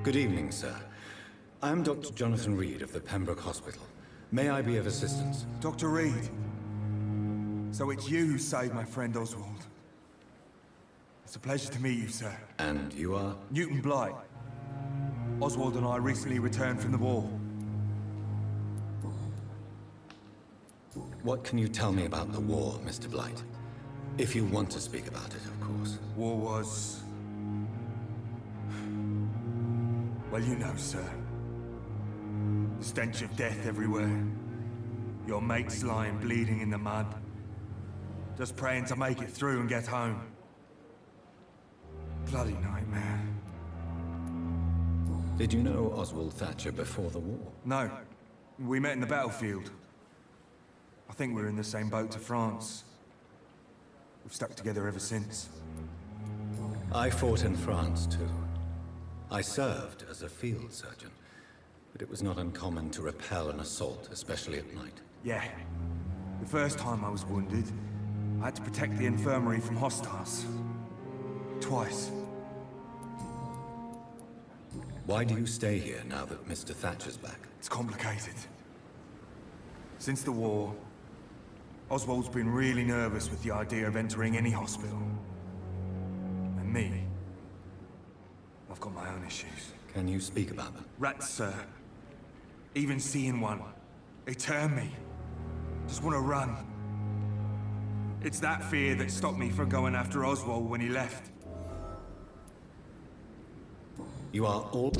Good evening, sir. I'm Dr. Jonathan Reed of the Pembroke Hospital. May I be of assistance? Dr. Reed. So it's you who saved my friend Oswald. It's a pleasure to meet you, sir. And you are? Newton Blight. Oswald and I recently returned from the war. What can you tell me about the war, Mr. Blight? If you want to speak about it, of course. War was... well, you know, sir. The stench of death everywhere. Your mates lying bleeding in the mud. Just praying to make it through and get home. Bloody nightmare. Did you know Oswald Thatcher before the war? No. We met in the battlefield. I think we're in the same boat to France. We've stuck together ever since. I fought in France, too. I served as a field surgeon, but it was not uncommon to repel an assault, especially at night. Yeah. The first time I was wounded, I had to protect the infirmary from hostiles. Twice. Why do you stay here now that Mr. Thatcher's back? It's complicated. Since the war, Oswald's been really nervous with the idea of entering any hospital. And me, I've got my own issues. Can you speak about them? Rats, sir. Even seeing one, they turn me. Just want to run. It's that fear that stopped me from going after Oswald when he left. You are all...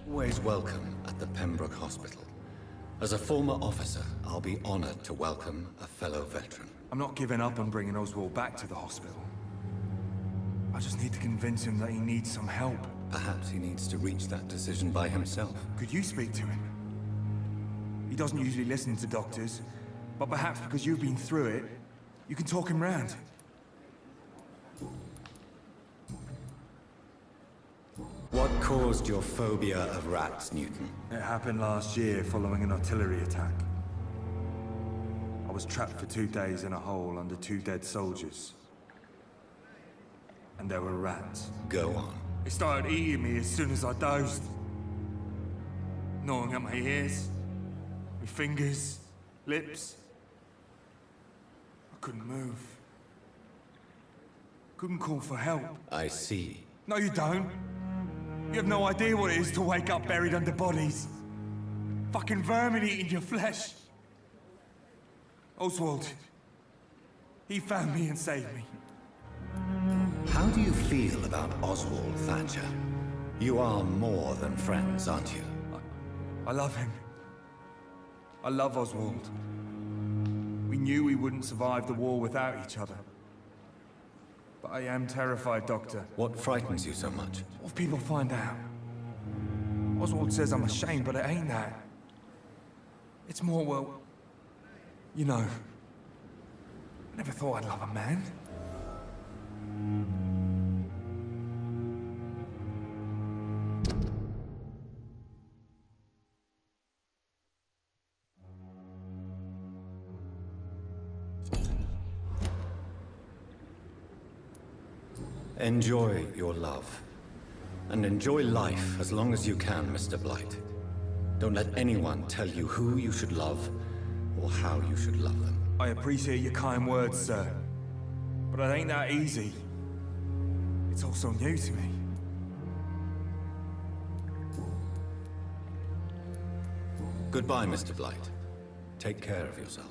always welcome at the Pembroke Hospital. As a former officer, I'll be honored to welcome a fellow veteran. I'm not giving up on bringing Oswald back to the hospital. I just need to convince him that he needs some help. Perhaps he needs to reach that decision by himself. Could you speak to him? He doesn't usually listen to doctors, but perhaps because you've been through it, you can talk him round. What caused your phobia of rats, Newton? It happened last year following an artillery attack. I was trapped for 2 days in a hole under 2 dead soldiers. And there were rats. Go on. They started eating me as soon as I dozed. Gnawing at my ears, my fingers, lips. I couldn't move. Couldn't call for help. I see. No, you don't. You have no idea what it is to wake up buried under bodies. Fucking vermin eating your flesh. Oswald. He found me and saved me. How do you feel about Oswald Thatcher? You are more than friends, aren't you? I love him. I love Oswald. We knew we wouldn't survive the war without each other. But I am terrified, Doctor. What frightens you so much? What if people find out? Oswald says I'm ashamed, but it ain't that. It's more, well... you know... I never thought I'd love a man. Enjoy your love. And enjoy life as long as you can, Mr. Blight. Don't let anyone tell you who you should love or how you should love them. I appreciate your kind words, sir. But it ain't that easy. It's all so new to me. Goodbye, Mr. Blight. Take care of yourself.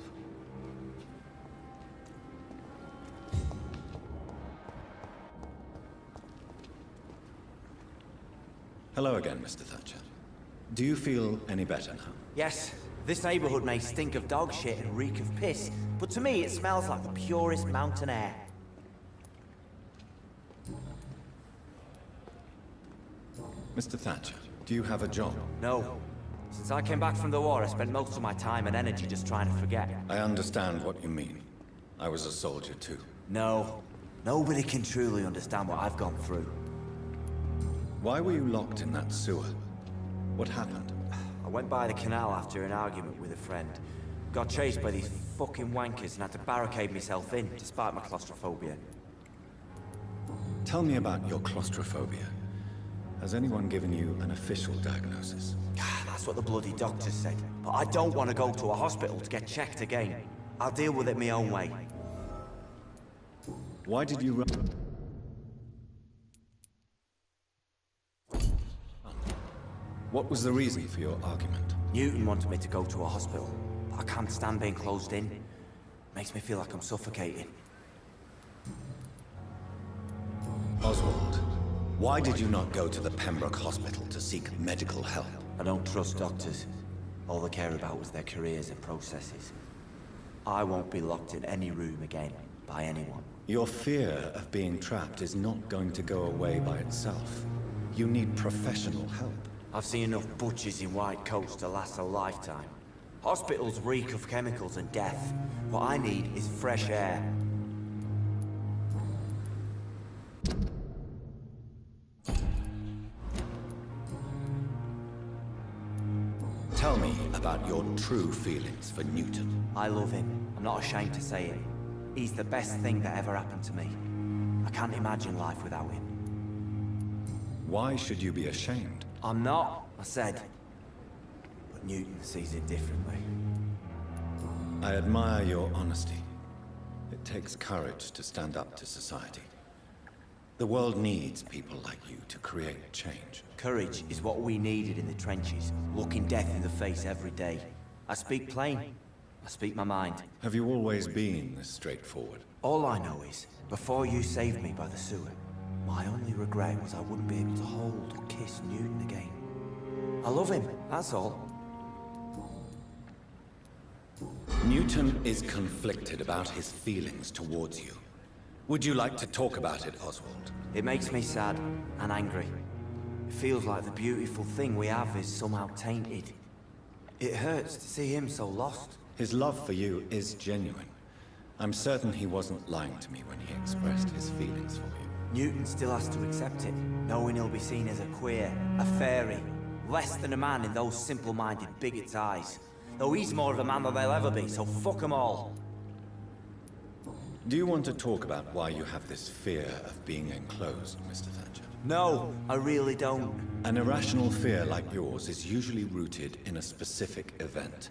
Hello again, Mr. Thatcher. Do you feel any better now? Yes, this neighborhood may stink of dog shit and reek of piss, but to me it smells like the purest mountain air. Mr. Thatcher, do you have a job? No. Since I came back from the war, I spent most of my time and energy just trying to forget. I understand what you mean. I was a soldier too. No. Nobody can truly understand what I've gone through. Why were you locked in that sewer? What happened? I went by the canal after an argument with a friend. Got chased by these fucking wankers and had to barricade myself in, despite my claustrophobia. Tell me about your claustrophobia. Has anyone given you an official diagnosis? That's what the bloody doctor said. But I don't want to go to a hospital to get checked again. I'll deal with it my own way. Why did you run? What was the reason for your argument? Newton wanted me to go to a hospital, but I can't stand being closed in. Makes me feel like I'm suffocating. Oswald, why did you not go to the Pembroke Hospital to seek medical help? I don't trust doctors. All they care about was their careers and processes. I won't be locked in any room again, by anyone. Your fear of being trapped is not going to go away by itself. You need professional help. I've seen enough butchers in white coats to last a lifetime. Hospitals reek of chemicals and death. What I need is fresh air. Tell me about your true feelings for Newton. I love him. I'm not ashamed to say it. He's the best thing that ever happened to me. I can't imagine life without him. Why should you be ashamed? I'm not, I said. But Newton sees it differently. I admire your honesty. It takes courage to stand up to society. The world needs people like you to create change. Courage is what we needed in the trenches, looking death in the face every day. I speak plain. I speak my mind. Have you always been this straightforward? All I know is, before you saved me by the sewer, my only regret was I wouldn't be able to hold or kiss Newton again. I love him, that's all. Newton is conflicted about his feelings towards you. Would you like to talk about it, Oswald? It makes me sad and angry. It feels like the beautiful thing we have is somehow tainted. It hurts to see him so lost. His love for you is genuine. I'm certain he wasn't lying to me when he expressed his feelings for you. Newton still has to accept it, knowing he'll be seen as a queer, a fairy, less than a man in those simple-minded bigots' eyes. Though he's more of a man than they'll ever be, so fuck them all. Do you want to talk about why you have this fear of being enclosed, Mr. Thatcher? No, I really don't. An irrational fear like yours is usually rooted in a specific event.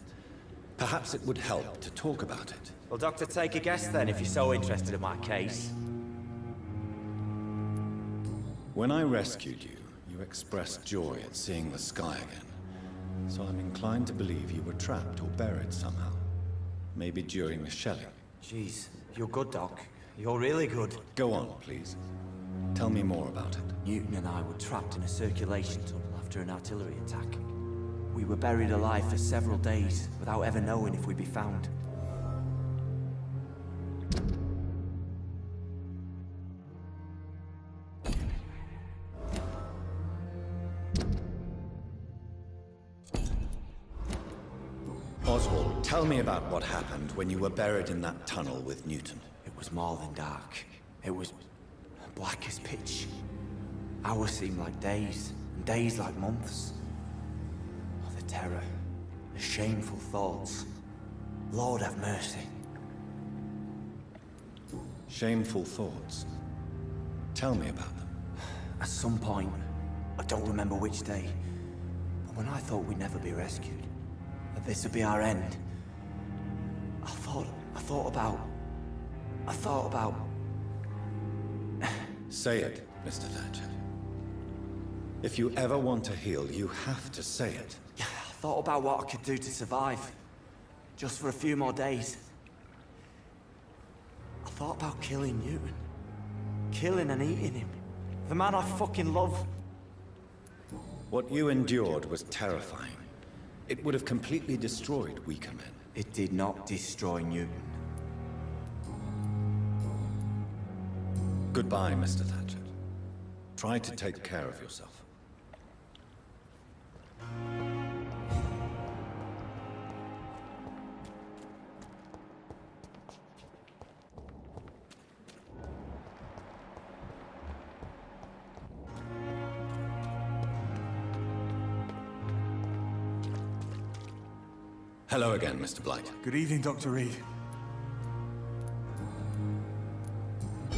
Perhaps it would help to talk about it. Well, Doctor, take a guess then, if you're so interested in my case. When I rescued you, you expressed joy at seeing the sky again. So I'm inclined to believe you were trapped or buried somehow. Maybe during the shelling. Jeez, you're good, Doc. You're really good. Go on, please. Tell me more about it. Newton and I were trapped in a circulation tunnel after an artillery attack. We were buried alive for several days, without ever knowing if we'd be found. Oswald, tell me about what happened when you were buried in that tunnel with Newton. It was more than dark. It was black as pitch. Hours seemed like days, and days like months. Oh, the terror, the shameful thoughts. Lord have mercy. Shameful thoughts. Tell me about them. At some point, I don't remember which day, but when I thought we'd never be rescued, that this would be our end, I thought about... Say it, Mr. Thatcher. If you ever want to heal, you have to say it. I thought about what I could do to survive. Just for a few more days. I thought about killing Newton. Killing and eating him. The man I fucking love. What you endured was terrifying. It would have completely destroyed weaker men. It did not destroy Newton. Goodbye, Mr. Thatcher. Try to take care of yourself. Hello again, Mr. Blight. Good evening, Dr. Reed.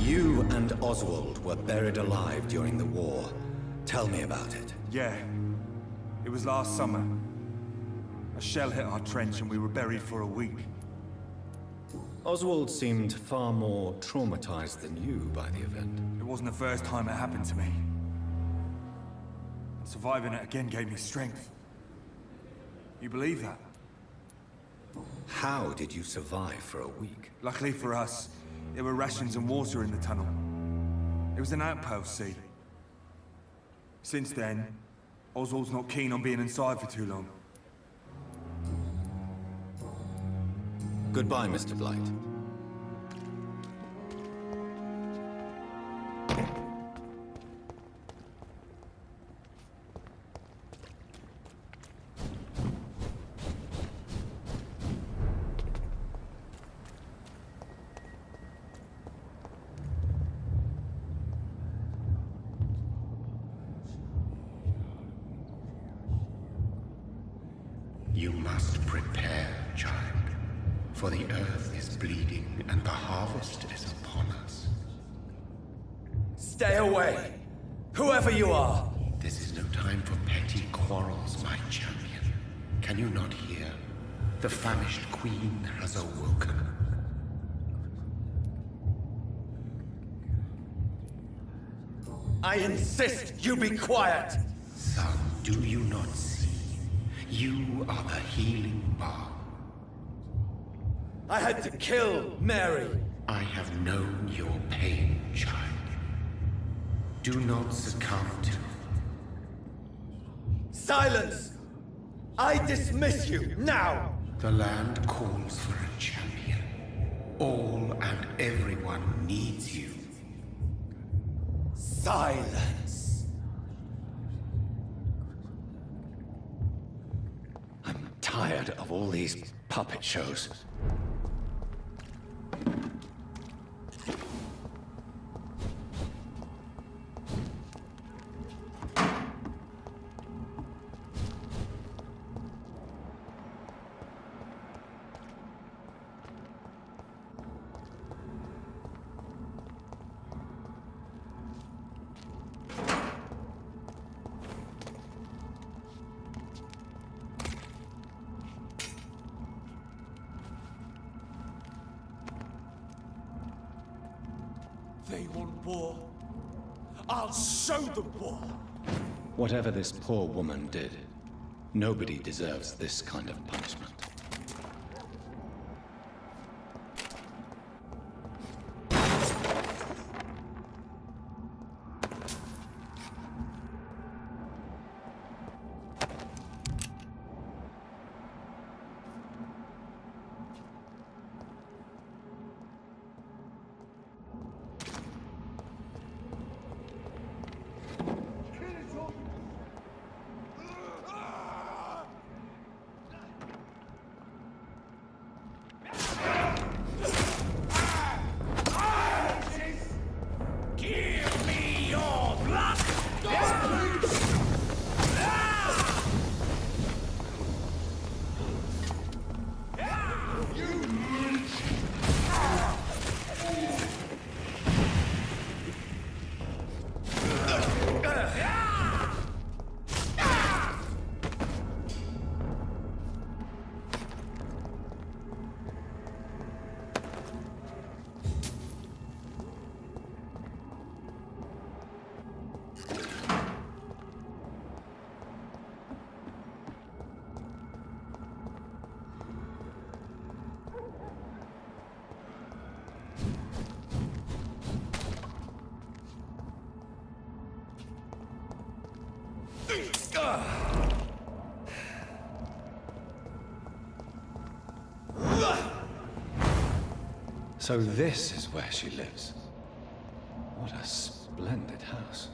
You and Oswald were buried alive during the war. Tell me about it. Yeah. It was last summer. A shell hit our trench and we were buried for a week. Oswald seemed far more traumatized than you by the event. It wasn't the first time it happened to me. And surviving it again gave me strength. You believe that? How did you survive for a week? Luckily for us, there were rations and water in the tunnel. It was an outpost, see? Since then, Oswald's not keen on being inside for too long. Goodbye, Mr. Blight. You must prepare, child, for the earth is bleeding and the harvest is upon us. Stay away! Whoever you are! This is no time for petty quarrels, my champion. Can you not hear? The famished queen has awoken. I insist you be quiet! Son, do you not see? You are the healing balm. I had to kill Mary! I have known your pain, child. Do not succumb to it. Silence! I dismiss you, now! The land calls for a champion. All and everyone needs you. Silence! I'm tired of all these puppet shows. They want war. I'll show them war. Whatever this poor woman did, nobody deserves this kind of punishment. So this is where she lives. What a splendid house.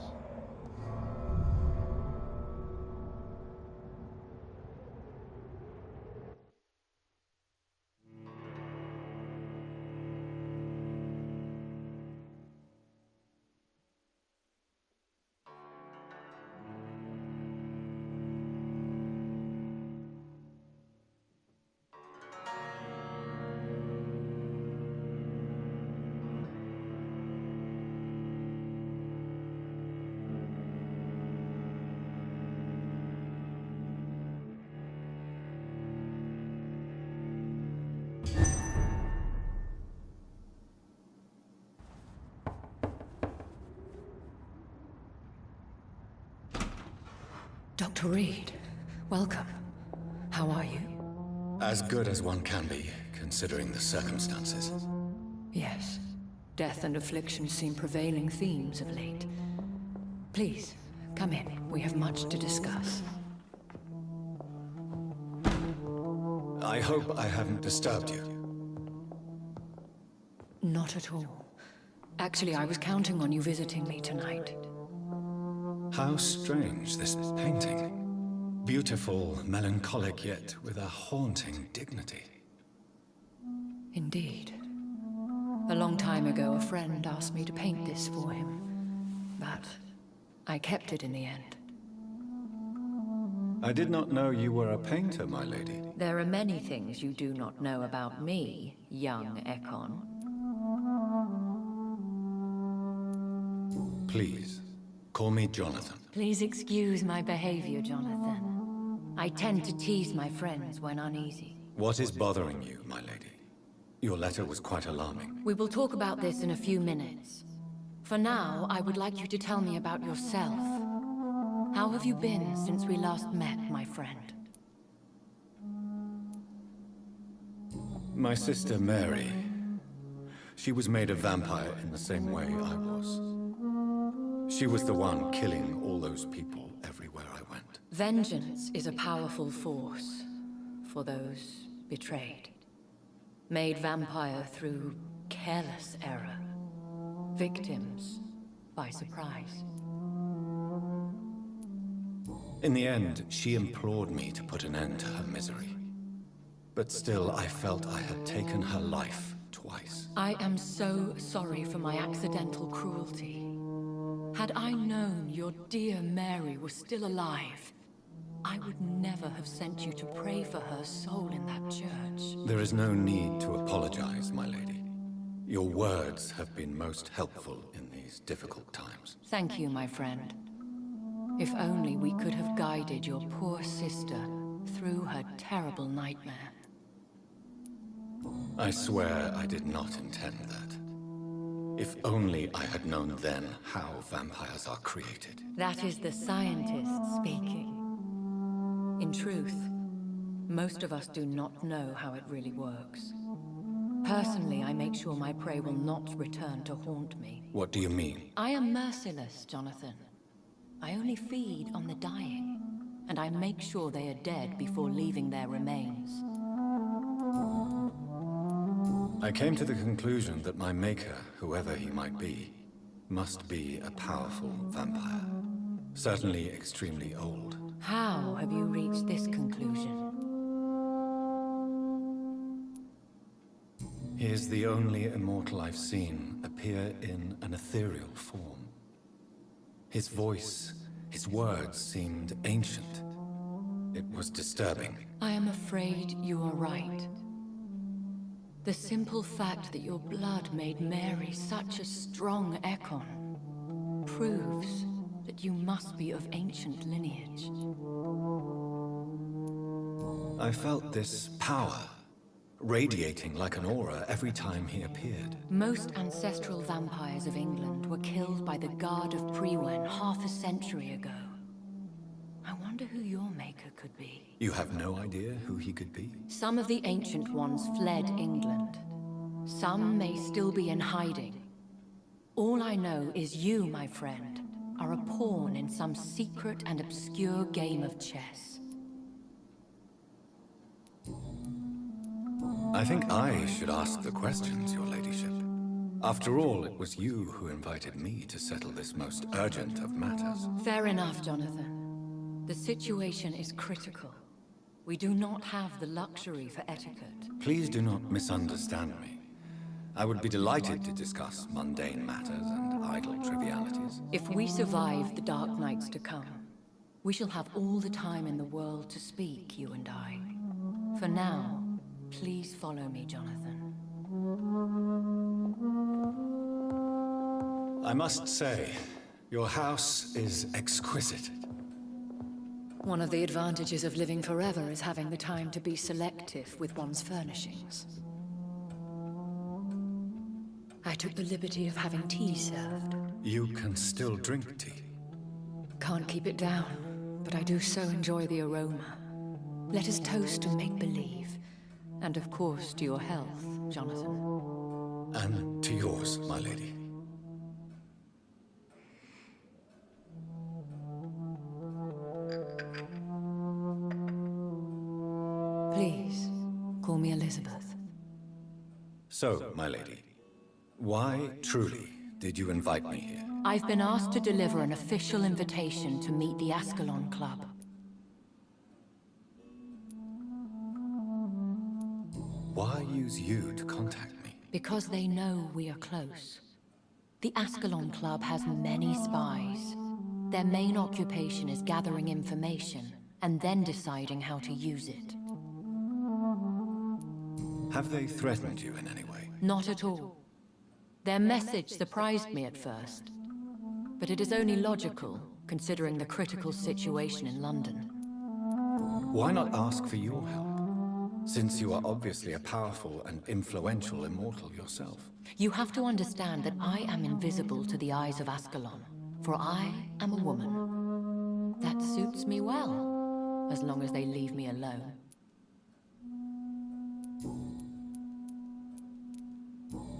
Dr. Reed, welcome. How are you? As good as one can be, considering the circumstances. Yes. Death and affliction seem prevailing themes of late. Please, come in. We have much to discuss. I hope I haven't disturbed you. Not at all. Actually, I was counting on you visiting me tonight. How strange, this painting. Beautiful, melancholic, yet with a haunting dignity. Indeed. A long time ago, a friend asked me to paint this for him. But I kept it in the end. I did not know you were a painter, my lady. There are many things you do not know about me, young Ekon. Please, call me Jonathan. Please excuse my behavior, Jonathan. I tend to tease my friends when uneasy. What is bothering you, my lady? Your letter was quite alarming. We will talk about this in a few minutes. For now, I would like you to tell me about yourself. How have you been since we last met, my friend? My sister Mary. She was made a vampire in the same way I was. She was the one killing all those people everywhere I went. Vengeance is a powerful force for those betrayed. Made vampire through careless error. Victims by surprise. In the end, she implored me to put an end to her misery. But still, I felt I had taken her life twice. I am so sorry for my accidental cruelty. Had I known your dear Mary was still alive, I would never have sent you to pray for her soul in that church. There is no need to apologize, my lady. Your words have been most helpful in these difficult times. Thank you, my friend. If only we could have guided your poor sister through her terrible nightmare. I swear I did not intend that. If only I had known then how vampires are created. That is the scientist speaking. In truth, most of us do not know how it really works. Personally, I make sure my prey will not return to haunt me. What do you mean? I am merciless, Jonathan. I only feed on the dying, and I make sure they are dead before leaving their remains. I came to the conclusion that my maker, whoever he might be, must be a powerful vampire. Certainly extremely old. How have you reached this conclusion? He is the only immortal I've seen appear in an ethereal form. His voice, his words seemed ancient. It was disturbing. I am afraid you are right. The simple fact that your blood made Mary such a strong Ekon proves that you must be of ancient lineage. I felt this power, radiating like an aura every time he appeared. Most ancestral vampires of England were killed by the Guard of Priwen half a century ago. I wonder who your maker could be. You have no idea who he could be? Some of the ancient ones fled England. Some may still be in hiding. All I know is you, my friend, are a pawn in some secret and obscure game of chess. I think I should ask the questions, your ladyship. After all, it was you who invited me to settle this most urgent of matters. Fair enough, Jonathan. The situation is critical. We do not have the luxury for etiquette. Please do not misunderstand me. I would be delighted to discuss mundane matters and idle trivialities. If we survive the dark nights to come, we shall have all the time in the world to speak, you and I. For now, please follow me, Jonathan. I must say, your house is exquisite. One of the advantages of living forever is having the time to be selective with one's furnishings. I took the liberty of having tea served. You can still drink tea. Can't keep it down, but I do so enjoy the aroma. Let us toast to make-believe. And of course, to your health, Jonathan. And to yours, my lady. Please, call me Elizabeth. So, my lady, why, truly, did you invite me here? I've been asked to deliver an official invitation to meet the Ascalon Club. Why use you to contact me? Because they know we are close. The Ascalon Club has many spies. Their main occupation is gathering information, and then deciding how to use it. Have they threatened you in any way? Not at all. Their message surprised me at first. But it is only logical, considering the critical situation in London. Why not ask for your help? Since you are obviously a powerful and influential immortal yourself. You have to understand that I am invisible to the eyes of Ascalon, for I am a woman. That suits me well, as long as they leave me alone.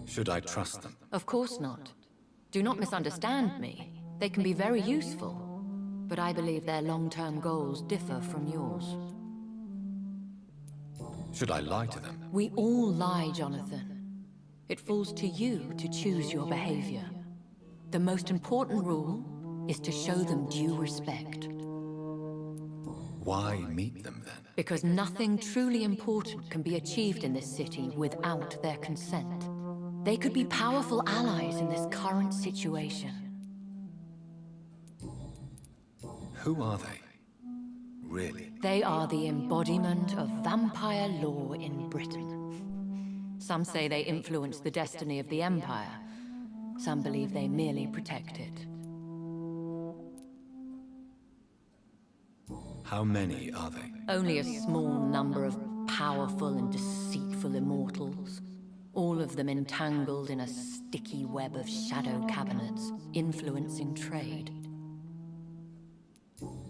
Should I trust them? Of course not. Do not misunderstand me. They can be very useful, but I believe their long-term goals differ from yours. Should I lie to them? We all lie, Jonathan. It falls to you to choose your behavior. The most important rule is to show them due respect. Why meet them then? Because nothing truly important can be achieved in this city without their consent. They could be powerful allies in this current situation. Who are they? Really? They are the embodiment of vampire law in Britain. Some say they influence the destiny of the Empire. Some believe they merely protect it. How many are they? Only a small number of powerful and deceitful immortals. All of them entangled in a sticky web of shadow cabinets, influencing trade.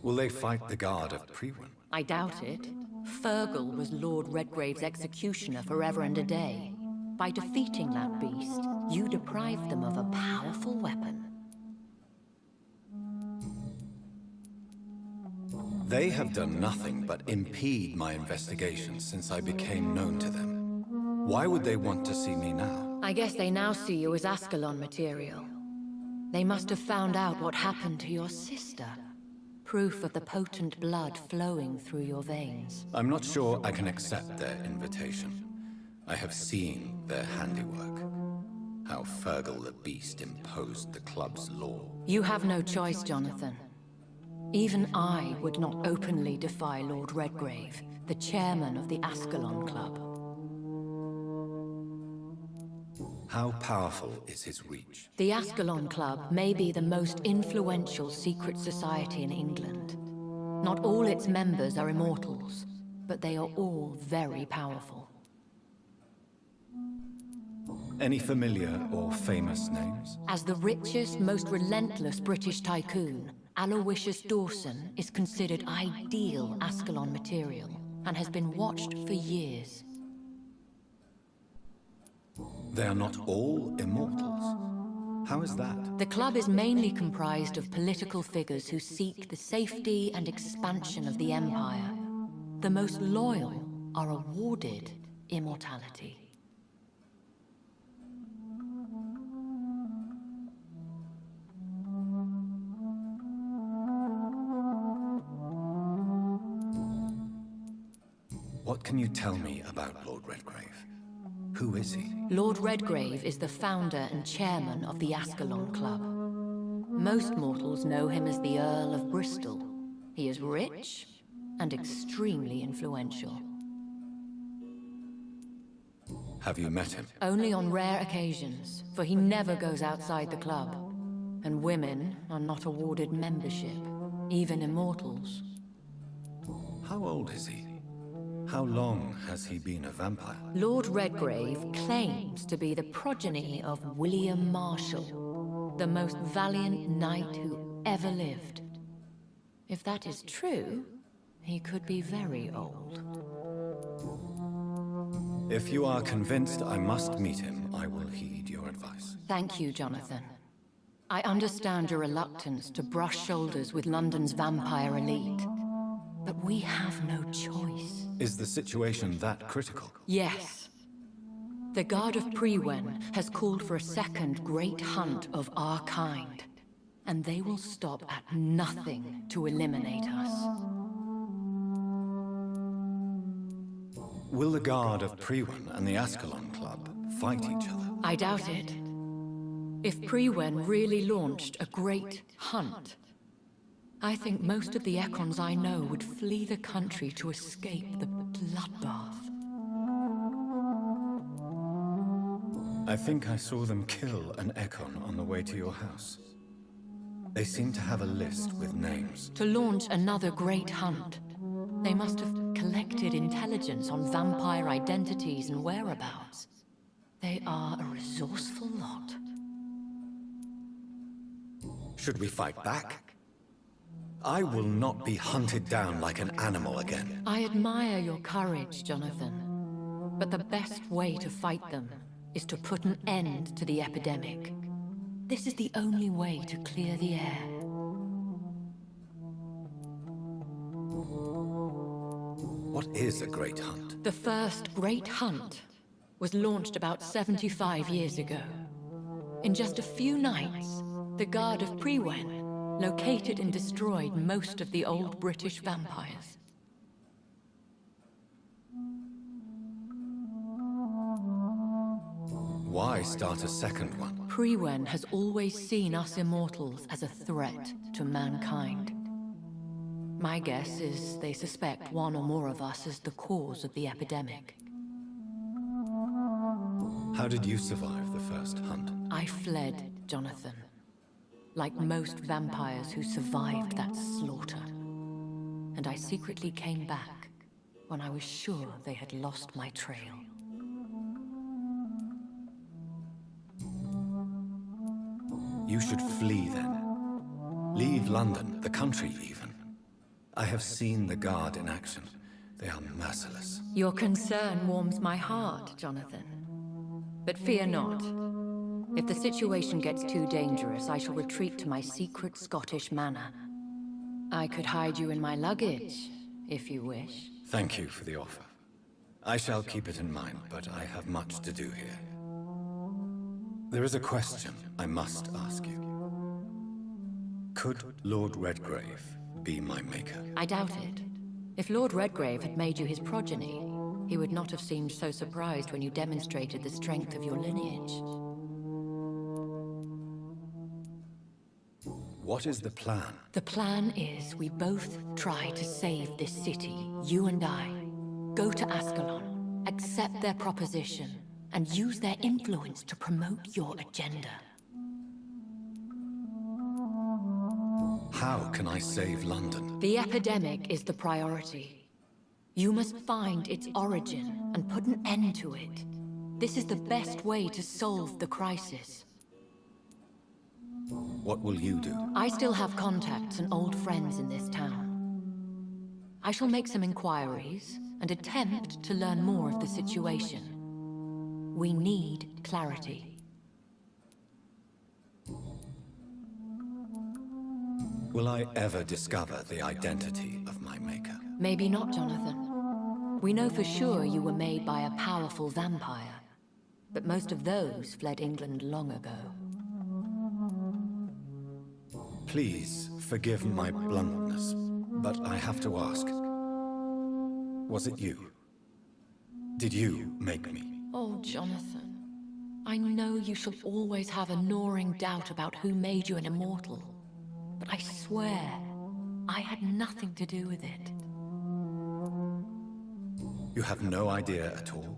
Will they fight the guard of Priwen? I doubt it. Fergal was Lord Redgrave's executioner forever and a day. By defeating that beast, you deprived them of a powerful weapon. They have done nothing but impede my investigations since I became known to them. Why would they want to see me now? I guess they now see you as Ascalon material. They must have found out what happened to your sister. Proof of the potent blood flowing through your veins. I'm not sure I can accept their invitation. I have seen their handiwork. How Fergal the Beast imposed the club's law. You have no choice, Jonathan. Even I would not openly defy Lord Redgrave, the chairman of the Ascalon Club. How powerful is his reach? The Ascalon Club may be the most influential secret society in England. Not all its members are immortals, but they are all very powerful. Any familiar or famous names? As the richest, most relentless British tycoon, Aloysius Dawson is considered ideal Ascalon material and has been watched for years. They are not all immortals. How is that? The club is mainly comprised of political figures who seek the safety and expansion of the Empire. The most loyal are awarded immortality. What can you tell me about Lord Redgrave? Who is he? Lord Redgrave is the founder and chairman of the Ascalon Club. Most mortals know him as the Earl of Bristol. He is rich and extremely influential. Have you met him? Only on rare occasions, for he never goes outside the club. And women are not awarded membership, even immortals. How old is he? How long has he been a vampire? Lord Redgrave claims to be the progeny of William Marshall, the most valiant knight who ever lived. If that is true, he could be very old. If you are convinced I must meet him, I will heed your advice. Thank you, Jonathan. I understand your reluctance to brush shoulders with London's vampire elite. But we have no choice. Is the situation that critical? Yes. The Guard of Prewen has called for a second great hunt of our kind. And they will stop at nothing to eliminate us. Will the Guard of Prewen and the Ascalon Club fight each other? I doubt it. If Prewen really launched a great hunt, I think most of the Ekons I know would flee the country to escape the bloodbath. I think I saw them kill an Ekon on the way to your house. They seem to have a list with names. To launch another great hunt, they must have collected intelligence on vampire identities and whereabouts. They are a resourceful lot. Should we fight back? I will not be hunted down like an animal again. I admire your courage, Jonathan. But the best way to fight them is to put an end to the epidemic. This is the only way to clear the air. What is a great hunt? The first great hunt was launched about 75 years ago. In just a few nights, the Guard of Prewen located and destroyed most of the old British vampires. Why start a second one? Prewen has always seen us immortals as a threat to mankind. My guess is they suspect one or more of us as the cause of the epidemic. How did you survive the first hunt? I fled, Jonathan. Like most vampires who survived that slaughter. And I secretly came back when I was sure they had lost my trail. You should flee then. Leave London, the country even. I have seen the Guard in action. They are merciless. Your concern warms my heart, Jonathan. But fear not. If the situation gets too dangerous, I shall retreat to my secret Scottish manor. I could hide you in my luggage, if you wish. Thank you for the offer. I shall keep it in mind, but I have much to do here. There is a question I must ask you. Could Lord Redgrave be my maker? I doubt it. If Lord Redgrave had made you his progeny, he would not have seemed so surprised when you demonstrated the strength of your lineage. What is the plan? The plan is we both try to save this city, you and I. Go to Ascalon, accept their proposition, and use their influence to promote your agenda. How can I save London? The epidemic is the priority. You must find its origin and put an end to it. This is the best way to solve the crisis. What will you do? I still have contacts and old friends in this town. I shall make some inquiries and attempt to learn more of the situation. We need clarity. Will I ever discover the identity of my maker? Maybe not, Jonathan. We know for sure you were made by a powerful vampire. But most of those fled England long ago. Please forgive my bluntness, but I have to ask. Was it you? Did you make me? Oh, Jonathan. I know you shall always have a gnawing doubt about who made you an immortal. But I swear, I had nothing to do with it. You have no idea at all?